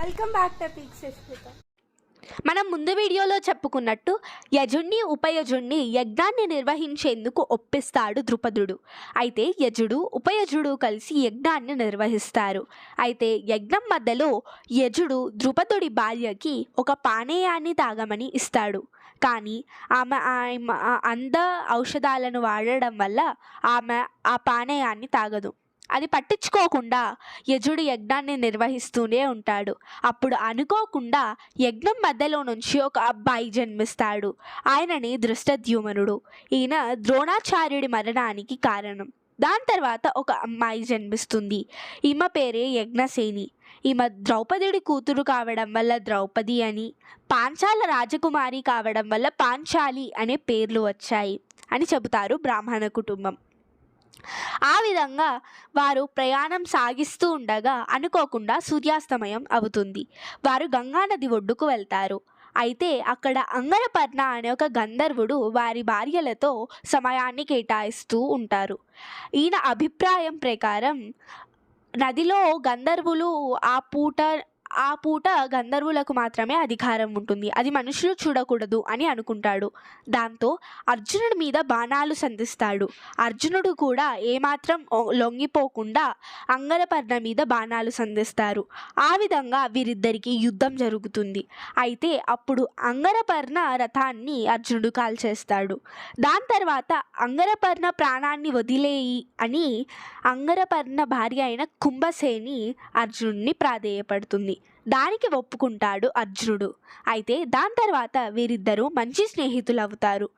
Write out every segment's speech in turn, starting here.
Welcome back to peak Sushmita. మనం ముందు వీడియోలో చెప్పుకున్నట్టు యజుణ్ణి ఉపయజుణ్ణి యజ్ఞాన్ని నిర్వహించేందుకు ఒప్పిస్తాడు ద్రుపదుడు. అయితే యజుడు ఉపయజుడు కలిసి యజ్ఞాన్ని నిర్వహిస్తారు. అయితే యజ్ఞం మధ్యలో యజుడు ద్రుపదుడి భార్యకి ఒక పానీయాన్ని తాగమని ఇస్తాడు. కానీ ఆమె అంద ఔషధాలను వాడడం వల్ల ఆమె ఆ పానీయాన్ని తాగదు. అది పట్టించుకోకుండా యజుడు యజ్ఞాన్ని నిర్వహిస్తూనే ఉంటాడు. అప్పుడు అనుకోకుండా యజ్ఞం మధ్యలో నుంచి ఒక అబ్బాయి జన్మిస్తాడు. ఆయనని దృష్టద్యుమ్నుడు. ఈయన ద్రోణాచార్యుడి మరణానికి కారణం. దాని తర్వాత ఒక అమ్మాయి జన్మిస్తుంది. ఈమె పేరే యజ్ఞసేని. ఈమె ద్రౌపదుడి కూతురు కావడం వల్ల ద్రౌపది అని, పాంచాల రాజకుమారి కావడం వల్ల పాంచాలి అనే పేర్లు వచ్చాయి అని చెబుతారు బ్రాహ్మణ కుటుంబం. ఆ విధంగా వారు ప్రయాణం సాగిస్తూ ఉండగా అనుకోకుండా సూర్యాస్తమయం అవుతుంది. వారు గంగానది ఒడ్డుకు వెళ్తారు. అయితే అక్కడ అంగరపర్ణ అనే ఒక గంధర్వుడు వారి భార్యలతో సమయాన్ని కేటాయిస్తూ ఉంటారు. ఈయన అభిప్రాయం ప్రకారం నదిలో గంధర్వులు ఆ పూట గంధర్వులకు మాత్రమే అధికారం ఉంటుంది, అది మనుషులు చూడకూడదు అని అనుకుంటాడు. దాంతో అర్జునుడి మీద బాణాలు సంధిస్తాడు. అర్జునుడు కూడా ఏమాత్రం లొంగిపోకుండా అంగరపర్ణ మీద బాణాలు సంధిస్తారు. ఆ విధంగా వీరిద్దరికి యుద్ధం జరుగుతుంది. అయితే అప్పుడు అంగరపర్ణ రథాన్ని అర్జునుడు కాల్చేస్తాడు. దాని తర్వాత అంగరపర్ణ ప్రాణాన్ని వదిలేయి అని అంగరపర్ణ భార్య అయిన కుంభసేని అర్జునుడిని ప్రాధేయపడుతుంది. దానికి ఒప్పుకుంటాడు అర్జునుడు. అయితే దాని తర్వాత వీరిద్దరూ మంచి స్నేహితులు అవుతారు.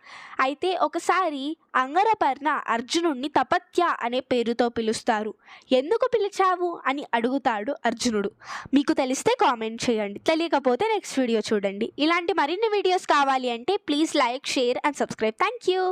అయితే ఒకసారి అంగరపర్ణ అర్జునుడిని తపత్య అనే పేరుతో పిలుస్తారు. ఎందుకు పిలిచావు అని అడుగుతాడు అర్జునుడు. మీకు తెలిస్తే కామెంట్ చేయండి, తెలియకపోతే నెక్స్ట్ వీడియో చూడండి. ఇలాంటి మరిన్ని వీడియోస్ కావాలి అంటే please like, share and subscribe. Thank you.